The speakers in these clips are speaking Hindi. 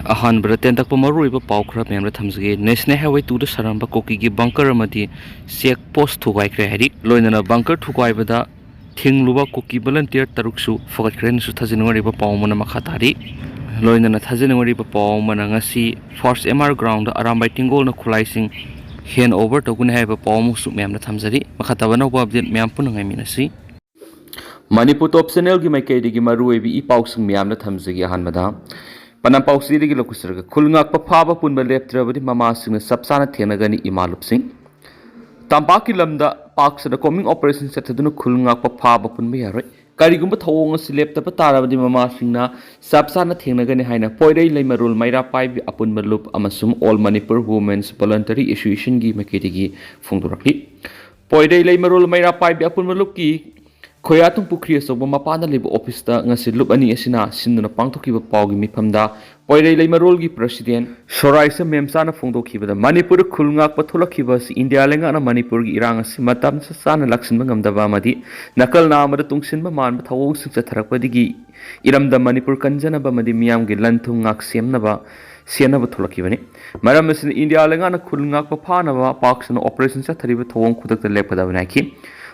अहानबद तेंतक मरुब पाव खर मैम थमजगे नेशनल हाईवे 2 द सरम्ब कोकी की बंकर अमदी चेक पोस्ट थुगाइख्रे हाइरि लोइनना बंकर थुगाइबदा थिंगलुबा कुकी वॉलंटियर तरुकसु फगतख्रेनसु थजनवरिब पावमना मखातारि लोइनना थजनवरिब पावमना ngasi first MR ground Arambai Tenggol न खुलाइसिंग हैंड ओवर तगुन हाइब पावमुसु मैम थमजरि मखाताबना अपडेट मैम पुनंगाइ मिनसि मणिपुर टॉप चैनल की माइकैदगी मरुएबी इ पाउसिंग मैम थमजगी अहानबदा पनापाउसी लकुसरग खुलंगाप फाब पुनब लेप्त्रबदी ममासिंग सबसाना थेनगनी इमालुपसिंग तंपाकी लमदा पाक्सद कॉमिंग ऑपरेशन चथदुन खुलंगाप फाब पुनब यारोय करिगुंब थवोंग असि लेप्तब ताराबदी ममासिंगना सबसाना थेनगनी हाइना पोइरै लेमरुल मैरा पाइबी अपुनब लुप अमसुम all Manipur women's voluntary association की माइकैदगी फोंदोरखि पोइरै लेमरुल मैरा पाइबी अपुनब लुप की खोयातुंग पुखरी असोब मपाना लेब ऑफिस लुप अनि असिना सिंदुना पांगथोखिब पावगी मिफमदा पोइरै लेमरोल की प्रेसिडेंट सोराइस मेमसाना फोंदोखिबदा मणिपुर खुलंगाक पथोलखिब इंडिया लेंगाना मणिपुर की इरांग असि मतम साना लक्ष्मण गमदबा मदि नकल नामद तुंगसिनब मानब थवोंग सिंचथरकपदिगी इरमदा मणिपुर कंजनब मदि मियाम की लंथुंग ngak सेमनबा सेनब थोलखिबनि मरम असिन इंडिया लेंगाना खुलंगाक फानबा पाक्सना ऑपरेशन चथरिब थवोंग खुदक लेपदबनाखि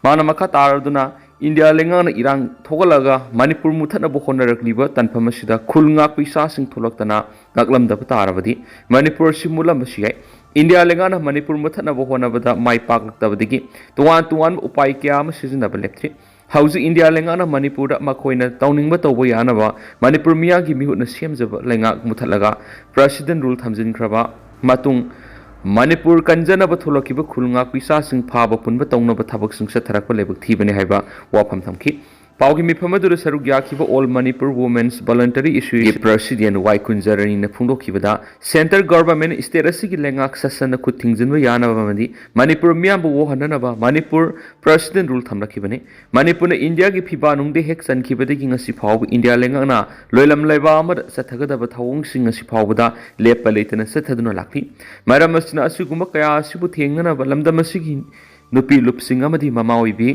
माना मखा तारदुना इंडिया लेंगाना इरांग थोगलगा मणिपुर मुथनब होनरक्लिब तनफमसिदा खुलंगाक पैसासिंग थोलक्तना गकलमदब तारबदि मणिपुर सिमुलमसियाय इंडिया लेंगाना मणिपुर मुथनब होनबदा माइ पाकलक्तबदिगी तुवान तुवान उपाय क्या सिजनब लेप्थि हौजी इंडिया लेंगाना मणिपुर मखोइना तौनिंगब तौब यानबा मणिपुर मियागी मिहुना सेमजब लेंगाक मुथलगा प्रेसिडेंट रूल थमजिनख्रबा मतुंग मणिपुर कंजनब थोलखिब खुलंगाक पिसासिंग फाब पुनब तौनब थबकसिंग चथरक लेबक थीबने हाइबा वाफम थमखि पावगी मिफमदुर सरुक याखिब all Manipur women's voluntary association president Y Kunjarani ने फुंदोखिबदा सेंटर गवर्नमेंट स्टेट असि लेंगाक ससन खुथिंजनब यानबमदि मणिपुर मियाम वोहननब मणिपुर प्रेसिडेंट रूल थमलखिबने मणिपुर इंडिया की फिबा नुंगदे हेक सनखिबदगी ngasi फाव इंडिया लेंगाना लोइलम लेबा अमद सथगदब थवोंगसिंग ngasi फावबदा लेप लेतन सथदुना लाखि मरम असना असुगुम कया असुबु थेंगनब लमदम असि नुपी लुपसिंग अमदि ममाओइबी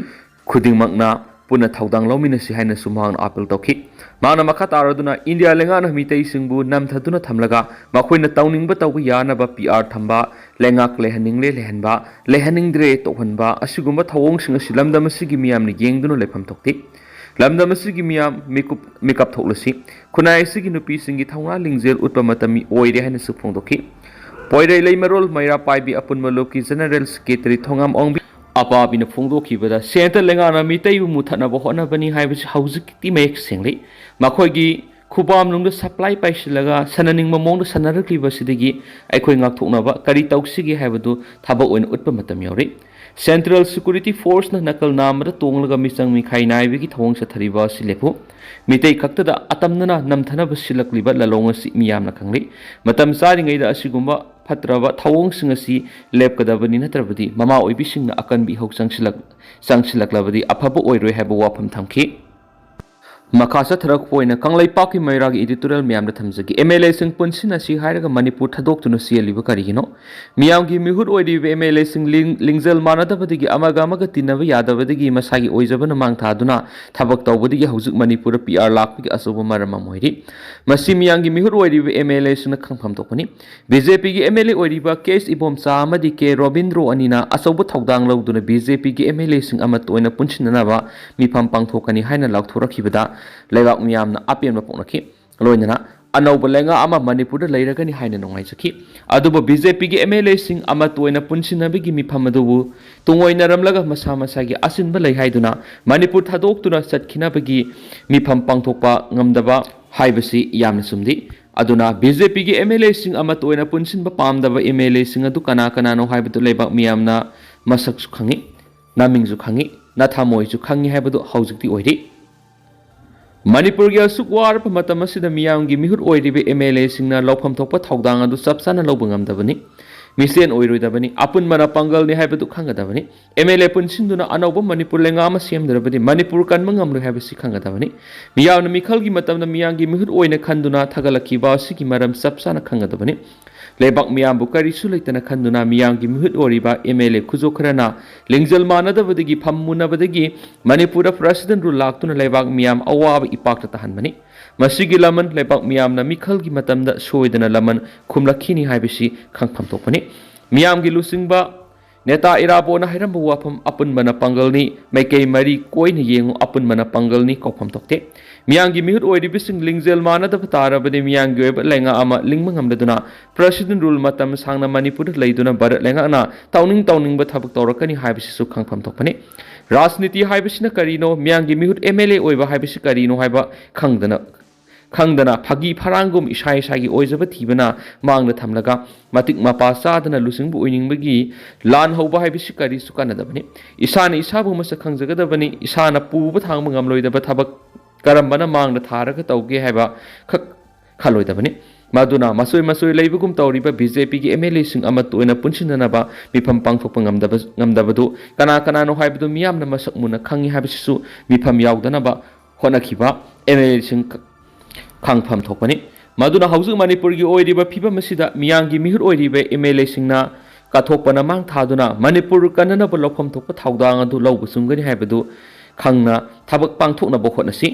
खुदिंगमकना पुनः थौदांग लौमिनसि हाइना सुमांग अपील तौखि माना मखा तारदुना इंडिया लेंगाना मितै सिंगबु नमथदुना थमलगा मखोइना तौनिंगब तौब यानबा पीआर थंबा लेंगाक लेहनिंगले लेहनबा लेहनिंगद्रे तोहनबा असिगुम थवोंगसिंग असि लमदमसिगी मियामनि येंगदुना लेफम तौक्ति लमदमसिगी मियाम मेकअप थोलसि खुनाइसिगी नुपीसिंगी थौना लिंगजेल उतप मतमी ओइरे हाइना सुफोंदोखि पोइरै लेमरोल मैरा पाइबी अपुनमलोकी जनरल सेक्रेटरी थोंगाम ओंबी अपाबिन फोंदोखिबदा सेंटर लेंगाना मितैबु मुथनब होनबनी हाइबसि हौजिकति मेक सेंगले मखोइगी खुबाम नुंग सप्लाई पाइसिलगा सननिंग ममोंग सनरक्लिबसिदगी अखोइ ngakthoknaba kari tausigि हाइबदु थबक ओइन उतप मतम यावरे सेंट्रल सिक्योरिटी फोर्स न नकल नामदा तोंगलगा मिचंग मिखाइ नाइबगी थवोंग सथरिबा सिलेपु मितै खक्तदा अतमनना नमथनब सिलक्लिबा ललोंगसि मियामना खंगले मतम चारिङैदा असिगुम्बा फत्रबा थवोंगसिंग असि लेपकदबनि नत्रबदि ममा ओइबिसिंगना अकनबि हौ चंगसिलक्लबदि अफब ओइरोय हाइब वाफम थमखि मखा चथरक पोइना कंगलैपाक की मैरागी एडिटोरियल मैम थमजगी एमएलए सिंह पुनसिन असि हाइरगा मणिपुर थदोक्तुना सियलिब करिगिनो मियामगी मिहुर ओइरिब एमएलए सिंह लिंगजल मानदबदिगी अमगा अमगा तिनब यादबदिगी मसागी ओइजबन मांगथादुना थबक तौबदिगी हौजिक मणिपुर पीआर लाखपगी असोब मरम मोइरि मसी मियामगी मिहुर ओइरिब एमएलए सिंह खंगफम तोपनी बीजेपी की एमएलए ओइरिब केस इबोमचा अमदि के रविंद्रो अनिना असोब थौदांग लौदुना बीजेपी की एमएलए सिंह अमत ओइना पुनसिननबा मिफम पांगथोकनी हाइना लाउथोरखिबदा लेगाक मियामना अपेम पोनखि लोइनना अनौब लेंगा अमा मणिपुर लेरगनी हाइना नोंगाइसखि अदुबो बीजेपी की एमएलए सिंह अमा तोइना पुनसिनबगी मिफम अदुबु तुंगोइनरमलगा मसा मसागी असिनब लैहाइदुना मणिपुर थादोक्तुना चटखिनबगी मिफम पांगथोकपा ngamdaba हाइबसि यामना सुमदि अदुना बीजेपी की एमएलए सिंह अमा तोइना पुनसिनब पामदबा एमएलए सिंह अदु कना कनानो हाइबदु लेबाक मियामना मसकसु खंगि नामिंगजु खंगि नाथामोइजु खंगि हाइबदु हौजिकति ओइरि मणिपुर की असुक वारप मतम असिदा मियामगी मिहुर ओइरिबे एमएलए सिंगना लौफम थोप थौदांग अदु सबसाना लौब ngamdabani मिसेन ओइरोइदबनी अपुन मना पंगलनि हाइबदु खंगदबनी एमएलए पुनसिंदुना अनौब मणिपुर लेंगा अमा सेमदरबदि मणिपुर कनम ngamlu हाइबसि खंगदबनी मियामना मिखलगी मतमना मियामगी मिहुर ओइना खंदुना थगलखिबा सिगी मरम सबसाना खंगदबनी लेबाक मियामबु करिसु लेतना खंदुना मियामगी मिहुत ओरिबा एमएलए खुजोखरना लिंगजल मानदबदगी फम्मुनबदगी मणिपुर प्रेसिडेंट रु लाक्तुना लेबाक मियाम अवाब इपाक्ता तहनबनी ꯃꯁꯤꯒꯤ ꯂꯃꯟ ꯂꯩꯕꯥꯛ ꯃꯤꯌꯥꯝꯅ ꯃꯤꯈꯜꯒꯤ ꯃꯇꯝꯗ ꯁꯣꯏꯗꯅ ꯂꯃꯟ ꯈꯨꯝꯂꯛꯈꯤꯅꯤ ꯍꯥꯏꯕꯁꯤ ꯈꯪꯐꯝ ꯊꯣꯛꯄꯅꯤ ꯃꯤꯌꯥꯝꯒꯤ ꯂꯨꯆꯤꯡꯕ नेता इराबोना हैरम वाफम अपुनबना पंगलनी मैकई मरी कोइने येंगु अपुनबना पंगलनी कौफम तोक्ते मियांगी मिहुत ओइरिबिसिंग लिंगजेल मानदब तारबदे मियांगी ओइब लेंगा अमा लिंगमंग हमदुना प्रेसिडेंट रूल मतम सांगना मणिपुर लैदुना भारत लेंगाना तौनिंग ब थबक तौरकनी हाइबिसिसु खंगफम तोक्पने राजनीति हाइबिसिना करिनो मियांगी मिहुत एमएलए ओइबा हाइबिसि करिनो हाइबा खंगदना फगी फरांगुम इसा इसागी ओइजब थीबना मांगना थमलगा मतिक मपा चादना लुसिंगबु ओइनिंगबगी लान हौबा हाइबिसि करिसु कानदबनी इसाना इसाबु मस खंगजगदबनी इसाना पुब थांग मंगमलोइदब थबक करमबना मांगना थारगा तौगे हाइबा खलोइदबनी मादुना मसोय लेबगुम तौरिबा बीजेपी की एमएलए सिंग अमा तोइना पुनसिननबा मिफम पांगथोकपा ngамदबदु कना नो हाइबदु मियामना मसक मुना खंगी हाइबिसु मिफम यावदनबा होनखिबा एमएलए सिंग खांगफम थोपनी मदुना हौजु मणिपुर की ओइरिबा फिबम मसिदा मियांगी मिहुत ओइरिबा एमएलए सिंगना काथोकपना मांग थादुना मणिपुर कननब लौफम थोप थाउदांग अदु लौबु सुंगनि हाइबदु खंगना थबक पांगथोकनबो होनसि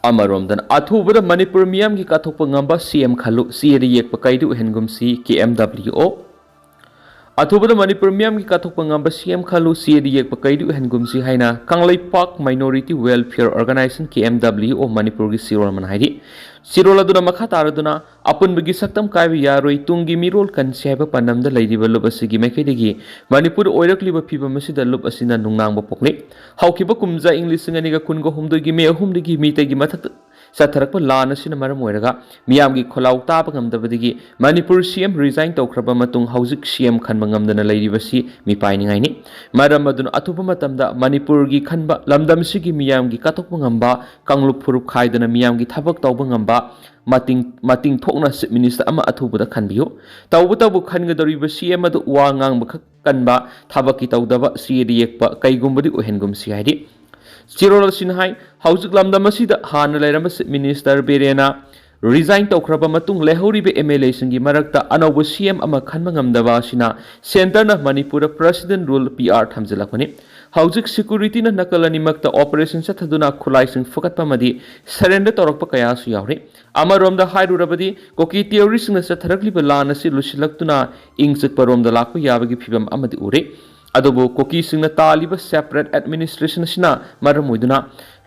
अमरोमदन अथुबद मणिपुर मियामगी काथोकप ngamba सीएम खलु सीएरी येकप काइदु हेनगुमसी केएमडब्ल्यूओ अथुबद मणिपुर मियामगी काथोकप ngamba सीएम खलु सीएरी येकप काइदु हेनगुमसी हाइना Kangleipak minority welfare organisation केएमडब्ल्यूओ Manipur की सिरोल मनहाइरि सिरोल अदुना मखा तारदुना अपुनबगी सक्तम काइबि यारोइ तुंगी मिरोल कनसि हाइबा पन्नमदा लैरिबा लुब असिगी मैखैदगी मणिपुर ओइरक्लिबा फिबम असिदा लुब असिना नुंगनांगबा पोकले हौखिबा कुमजा इंग्लिश सिंगनिगा कुनगो हुमदगी मे अहुमदगी मीतगी मथक सथरक लान असिना मरम ओइरगा मियामगी खोलाउ ताब ngамदबदगी मणिपुर सीएम रिजाइन तौखरबा मतुंग हौजिक सीएम खनबा ngамदना लैरिबसी मिपाइनिङाइनि मरम अदुन अथुबा मतमदा मणिपुर की खनबा लमदमसिगी मियामगी काथोकपा ngamba कांगलुप फुरुप खाइदना मियामगी थबक तौबा ngamba mating thokna chief minister ama athubuda khanbiyo tawbu khangedoriba CM adu wa ngang bakha kanba thabaki tawdaba CD yekpa kaigumbadi ohengum sihaidi Chirol sinhai hausik lamdam asida hana lairama chief minister berena resign tawkraba matung lehoribe MLA singi marakta anobo CM ama khanma ngamdaba sina center na manipura president rule PR thamjilakani हाउजिक सिक्योरिटी ना नकलनी मक्ता ऑपरेशन सथदुना खुलाइसिंग फुकटपा मदी सरेंडर तौरकपा कयासु यावरे अमरोमदा हाइरुरबदी कोकी थियोरीसिंग ना सथरकलिबा लान असि लुसिलक्तुना इंगचक रोमदा लाकपा याबगी फिबम अमदी उरे अदुबो कोकी सिंगना तालिबा सेपरेट एडमिनिस्ट्रेशन सिना मरम ओइदुना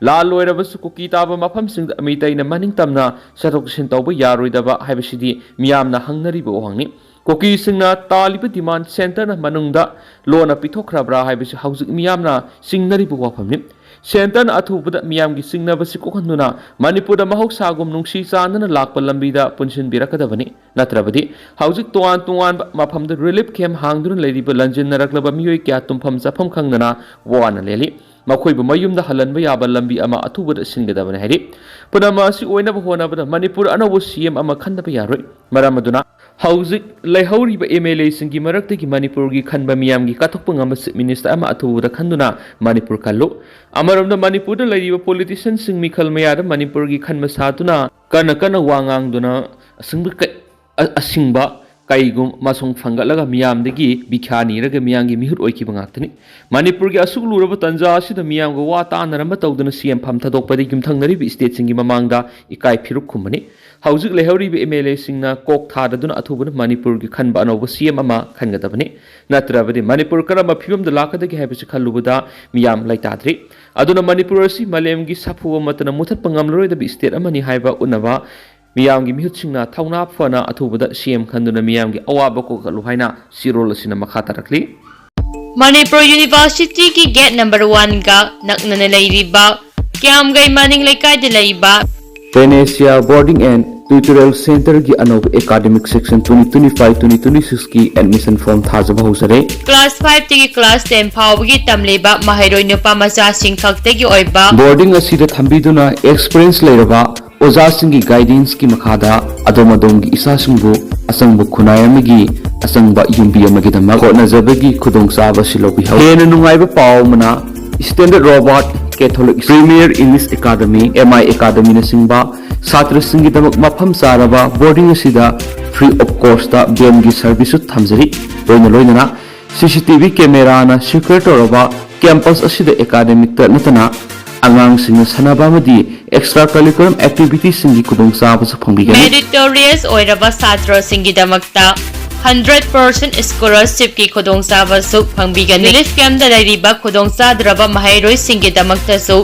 ला लोइरबसु कोकी ताबा मफम सिंग अमितैना मनिंग तमना सथोकसिन तौबा यारोइदबा हाइबसिदी मियामना हंगनरिबो ओहंगनि कोकी सिंगना तालिब डिमांड सेंटर ना मनुंगदा लोना पिथोखराब्रा हाइबसि हौजिक मियामना सिंगनरिबो वाफमनि सेंटर ना अथुबदा मियामगी सिंगनबसि कोखनुना मणिपुरदा महौसागुम नुंगसी चानना लाकपा लंबीदा पुनसिन बिरकदबनि नत्रबदि हौजिक तोआन मफमदा रिलीफ कैम्प हांगदुन लैरिबा लंजिनरकलबा मियोय क्या तुमफम चफम खंगना वाना लेलि मखोइबु मयुमदा हलनबा याबा लंबी अमा अथुबदा सिंगदबनि हाइरि पुनमा असि ओइनबा होनबदा मणिपुर अनौबो CM अमा खनबा यारोइ मरमदुना हौजिक लैहौरिबा MLA सिंगी मरक्तगी मणिपुर की खनबा मियामगी काथोकपा ngamba चिफ मिनिस्टर अमा अथुबदा खन्दुना मणिपुर कल्लो अमरमदा मणिपुरदा लैरिबा पॉलिटिशियन सिंग मिखल मयादा मणिपुर की खनबा सातुना कन वांगांगदुना असिंगबा काइगुम मसुंग फंगलगा मियामदगी बिखानीरगा मियांगी मिहुत ओइखिबा ngakतनि मणिपुर की असुक लुरबा तंजा असिदा मियामगा वा तानरम तौदुना CM फम थदोकपदि गिमथंगनरिबि स्टेट सिंगी ममांगदा इकाइ फिरुक खुमबनि हौजिक लेहौरिबि MLA सिंगना कोक थादुना अथुबना मणिपुर की खनबा अनौबा CM अमा खनगदबनि नत्रबदि मणिपुर करम फिबमदा लाकदगी हाइबसि खल्लुबदा मियाम लैताद्रि अदुना मणिपुर असि मलेमगी सफुवा मतना मुथतपा ngamloroidaba स्टेट अमनि हाइबा उनबा मियामगी मिहुतसिंगना थौना फना अथुबदा CM खन्दुना मियामगी अवाबा कोखलु हाइना सिरोल असिना मखा तारकली मणिपुर यूनिवर्सिटी की गेट नंबर 1 का नकनने लैरिबा क्यामगै मनिंग लेकाइदे लैबा panacea boarding and tutorial centre की अनोब एकेडमिक सेक्शन 2025-2026 की एडमिशन फॉर्म थाजबा होसरे क्लास 5 तगी क्लास 10 फावगी तमलेबा महाइरोइ नुपा मचा सिंग खक्तगी ओइबा बोर्डिंग असिदा थंबीदुना एक्सपीरियंस लेरबा ओजासिंगी गाइडेंस की मखादा अदोमदोंगी इसासिंगबु असंगबु खुनायमगी असंगबा युम्बी अमगिदमा होनजबगी खुदोंचाबा सिलोबि हेन नुंगाइबा पावमना standard robot Catholic premier English academy MI academy नसिंगबा छात्र सिंगीदमक मफम चारबा बोर्डिंग असिदा फ्री ऑफ कॉस्ट दा गेम की सर्विस थमजरी लोइना CCTV कैमरा ना सिक्योर तौरबा कैंपस असिदा एकेडमिक नतना ꯑꯉꯥꯡꯁꯤꯡꯅ ꯁꯥꯟꯅꯕ ꯑꯃꯗꯤ ꯑꯦꯛꯁꯇ꯭ꯔꯥ ꯀꯔꯤꯀꯨꯂꯝ ꯑꯦꯛꯇꯤꯚꯤꯇꯤꯁꯤꯡꯒꯤ ꯈꯨꯗꯣꯡꯆꯥꯕꯁꯨ ꯐꯪꯕꯤꯒꯅꯤ꯫ ꯃꯦꯔꯤꯇꯣꯔꯤꯌꯁ ꯑꯣꯏꯔꯕ ꯁꯥꯇ꯭ꯔꯁꯤꯡꯒꯤꯗꯃꯛꯇ 100% ꯁ꯭ꯀꯣꯂꯔꯁꯤꯞꯀꯤ ꯈꯨꯗꯣꯡꯆꯥꯕꯁꯨ ꯐꯪꯕꯤꯒꯅꯤ꯫ ꯔꯤꯂꯤꯐ ꯀꯦꯝꯞꯇ ꯂꯩꯔꯤꯕ ꯈꯨꯗꯣꯡꯆꯥꯗ꯭ꯔꯕ ꯃꯍꯩꯔꯣꯏꯁꯤꯡꯒꯤꯗꯃꯛꯇꯁꯨ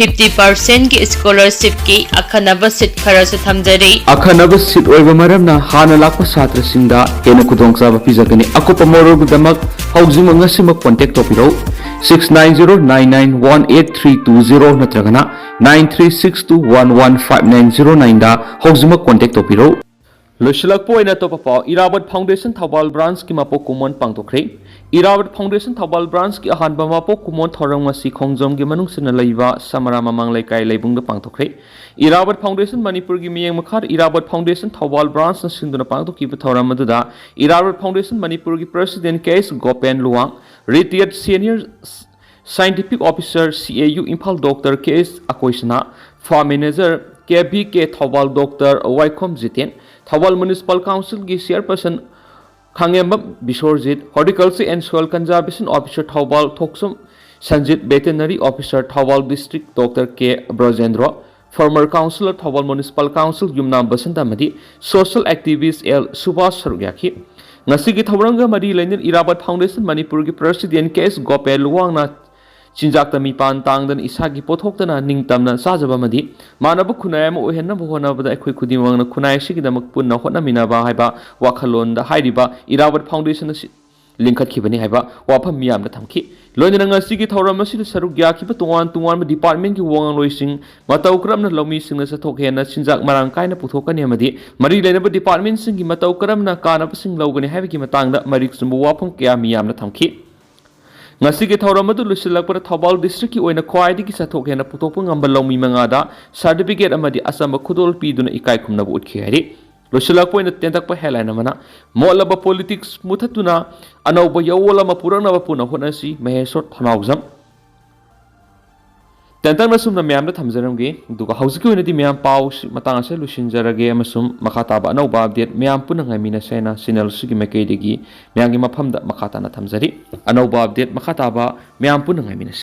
50% की स्कॉलरशिप की अखनब सीट खरसु थमजरी। अखनब सीट ओइबा मरमना हाना लाखो छात्र सिंगदा हेन खुदोंचाबा पिजगनी। अकुपा मरोगदमक हौजिंग ngasimak contact topiro 6909918320 नत्रगना 9362115909 दा हौजिंग contact topiro। लोशलकपो ओइना तोपा पाव इरावत फाउंडेशन थौबाल ब्रांच की मापो कुमोन पांगतोखरे। इरावत फाउंडेशन थौबाल ब्रांच की अहानबा मापो कुमोन थौरंग ngasi खोंगजोम की मनुंगसिना लैबा समरा ममांग लैकाय लैबुंगदा पांगतोखरे। इरावत फाउंडेशन मणिपुर की मियंग मखार इरावत फाउंडेशन थौबाल ब्रांच न सिंदुना पांगतोखिबा थौरम मदुदा इरावत फाउंडेशन मणिपुर की प्रेसिडेंट केस Gopen Luwang, retired senior scientific officer CAU Imphal doctor केस अकोइसना, फार्म मैनेजर KB के Thoubal doctor वाइखोम Jiten, Thoubal municipal council की chairperson Khangembam Bishorjit, horticulture and soil conservation officer Thoubal Thoksam Sanjit, veterinary officer Thoubal district doctor K Brajendra, former councillor Thoubal municipal council युमना बसंतमदी, सोशल एक्टिविस्ट एल सुभाष सरुयाखी। ngasi की थौरंग मरी लेनिन इरावत फाउंडेशन मणिपुर की प्रेसिडेंट केस गोपेन लुवांगना चिंजाक तमीपान तांगदन इसागी पोथोक्तना निंगतमना साजबमदी मानब खुनाय म ओहेनब होनबदा अखोय खुदिमंगना खुनाय सिगिदमक पुन्ना होनमिनाबा हाइबा वाखलोंदा हाइरिबा इरावत फाउंडेशन लिंखतखिबनी हाइबा वाफम मियामना थमखि। लोइनना ngasi की थौरम असिद सरुक याखिबा तोंगान तोंगान डिपार्टमेंट की वांगलोइसिंग मतौ क्रमना लौमीसिंगना सथोक हेना चिंजाक मरांग कायना पुथोकनी अमदी मरी लेनब डिपार्टमेंट सिंगी मतौ क्रमना कानबसिंग लौगनी हाइबकी मतंगदा मरिक सुंबु वाफम क्या मियामना थमखि। ngasi की थौरम अदु लुसिलकपर थौबाल डिस्ट्रिक्ट की ओइना ख्वाइदि की सथोक हेना पुथोक ngamba लौमी मंगादा सर्टिफिकेट अमदी असम खुदोल पीदुना इकाय खुमनबु उठखि हाइरि। लुसिलकप ओइना तेंतकप हेडलाइन अमना मोलब पॉलिटिक्स मुथतुना अनौब यवोल अमा पुरंगनब पुना होनसी महेश्वर थनाउजम तेंतकना सुमना म्यामना थमजरमगे दुगा हौजिक ओइनादि म्याम पाउ मतांग से लुसिनजरगे अमसुम मखाताबा अनौब अपडेट म्याम पुना ngamiना सेना सिनल सुगी मकेदिगी म्यांगी मफमदा मखाताना थमजरी अनौब अपडेट मखाताबा म्याम पुना ngamiना